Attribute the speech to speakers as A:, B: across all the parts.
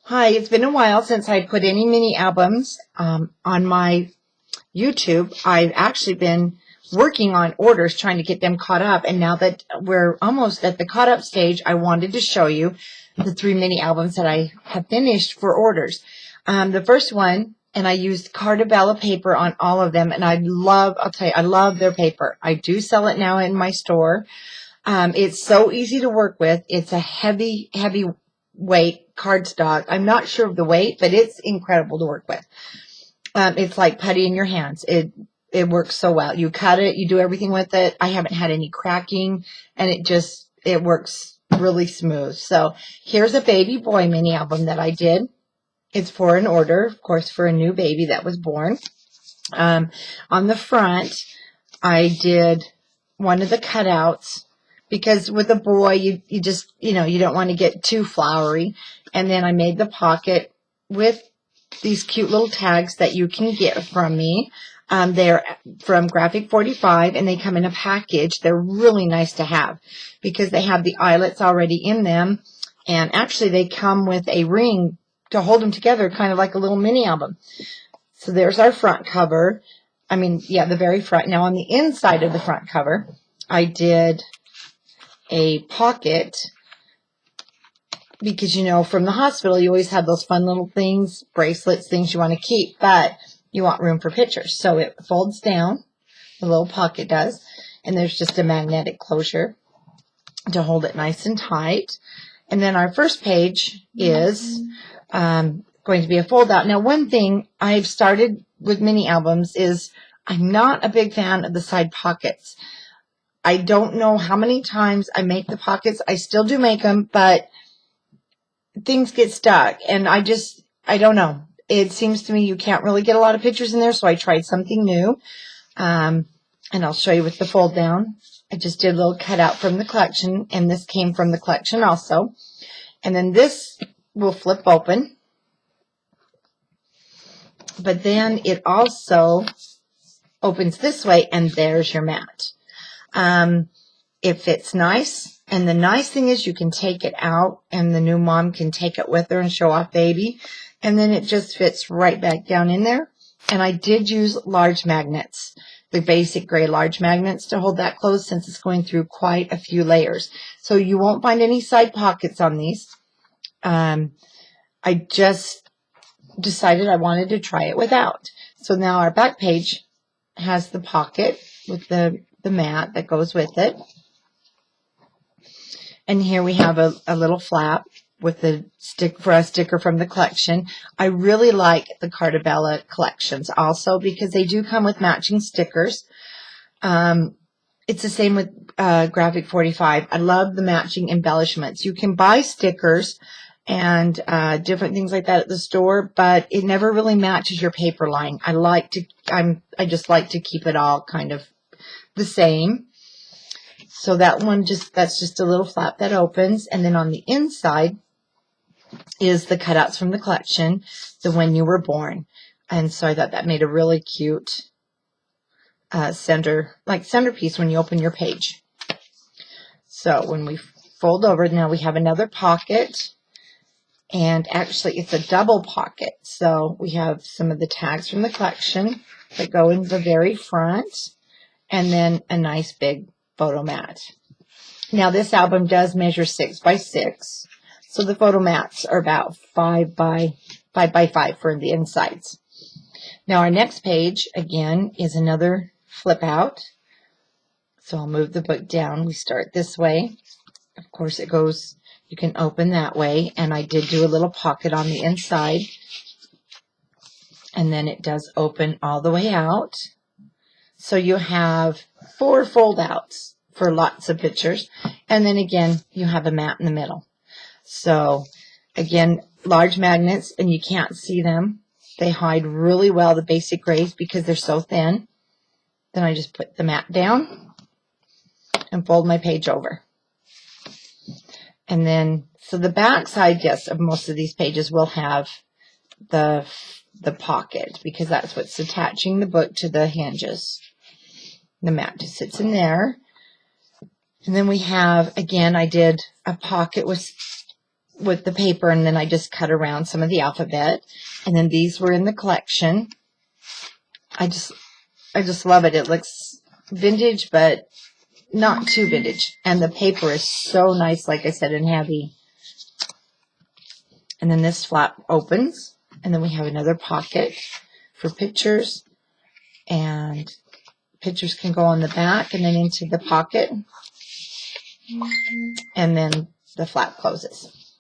A: Hi, it's been a while since I put any mini albums on my YouTube. I've actually been working on orders, trying to get them caught up. And now that we're almost at the caught up stage, I wanted to show you the 3 mini albums that I have finished for orders. The first one, and I used Carta Bella paper on all of them. And I'll tell you, I love their paper. I do sell it now in my store. It's so easy to work with. It's a heavy weight cardstock. I'm not sure of the weight, but it's incredible to work with. It's like putty in your hands. It works so well. You cut it, you do everything with it. I haven't had any cracking, and it works really smooth. So here's a baby boy mini album that I did. It's for an order, of course, for a new baby that was born. On the front, I did one of the cutouts, because with a boy, you just, you don't want to get too flowery. And then I made the pocket with these cute little tags that you can get from me. They're from Graphic 45, and they come in a package. They're really nice to have because they have the eyelets already in them. And actually, they come with a ring to hold them together, kind of like a little mini album. So there's our front cover. The very front. Now, on the inside of the front cover, I did a pocket because, from the hospital, you always have those fun little things, bracelets, things you want to keep, but you want room for pictures. So it folds down, the little pocket does, and there's just a magnetic closure to hold it nice and tight. And then our first page is going to be a fold out. Now, one thing I've started with mini albums is I'm not a big fan of the side pockets. I don't know how many times I make the pockets. I still do make them, but things get stuck. And I don't know. It seems to me you can't really get a lot of pictures in there, so I tried something new. And I'll show you with the fold down. I just did a little cutout from the collection, and this came from the collection also. And then this will flip open. But then it also opens this way, and there's your mat. It fits nice, and the nice thing is you can take it out, and the new mom can take it with her and show off baby, and then it just fits right back down in there. And I did use large magnets, the basic gray large magnets, to hold that closed, since it's going through quite a few layers. So you won't find any side pockets on these. I just decided I wanted to try it without. So now our back page has the pocket with the mat that goes with it. And here we have a little flap with a sticker from the collection. I really like the Carta Bella collections also because they do come with matching stickers. It's the same with Graphic 45. I love the matching embellishments. You can buy stickers and different things like that at the store, but it never really matches your paper line. I just like to keep it all kind of the same. So that's just a little flap that opens, and then on the inside is the cutouts from the collection, the When You Were Born. And so I thought that made a really cute centerpiece when you open your page. So when we fold over, now we have another pocket, and actually it's a double pocket. So we have some of the tags from the collection that go in the very front, and then a nice big photo mat. Now this album does measure 6 by 6, so the photo mats are about 5 by 5 for the insides. Now our next page again is another flip out. So I'll move the book down. We start this way. Of course it goes, you can open that way, and I did do a little pocket on the inside, and then it does open all the way out. So you have 4 fold outs for lots of pictures. And then again, you have a mat in the middle. So again, large magnets, and you can't see them. They hide really well the basic grays because they're so thin. Then I just put the mat down and fold my page over. And then, so the back side, yes, of most of these pages will have the pocket because that's what's attaching the book to the hinges. The mat just sits in there. And then we have, again, I did a pocket with with the paper, and then I just cut around some of the alphabet. And then these were in the collection. I just love it. It looks vintage, but not too vintage. And the paper is so nice, like I said, and heavy. And then this flap opens, and then we have another pocket for pictures, and pictures can go on the back and then into the pocket, and then the flap closes.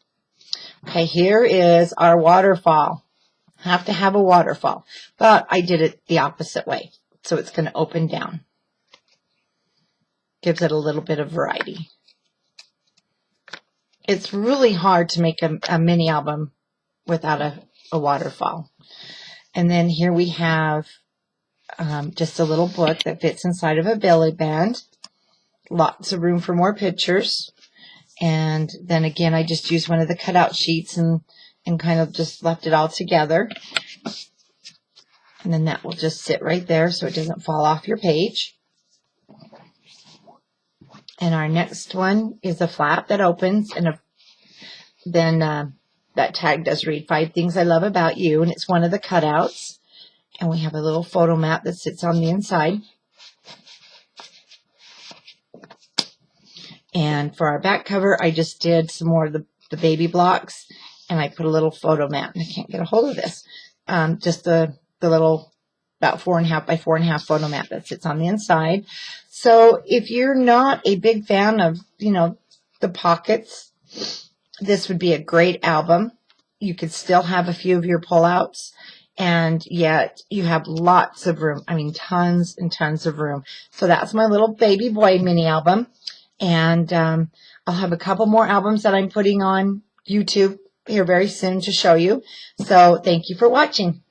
A: Okay, here is our waterfall. Have to have a waterfall, but I did it the opposite way, so it's going to open down. Gives it a little bit of variety. It's really hard to make a mini album without a waterfall. And then here we have just a little book that fits inside of a belly band. Lots of room for more pictures. And then again, I just used one of the cutout sheets and kind of just left it all together. And then that will just sit right there so it doesn't fall off your page. And our next one is a flap that opens, and then that tag does read 5 things I love about you, and it's one of the cutouts. And we have a little photo map that sits on the inside. And for our back cover, I just did some more of the baby blocks, and I put a little photo mat, and I can't get a hold of this. Just the little about 4.5 by 4.5 photo mat that sits on the inside. So if you're not a big fan of, the pockets, this would be a great album. You could still have a few of your pullouts, and yet you have lots of room. I mean, tons and tons of room. So that's my little baby boy mini album. And I'll have a couple more albums that I'm putting on YouTube here very soon to show you. So thank you for watching.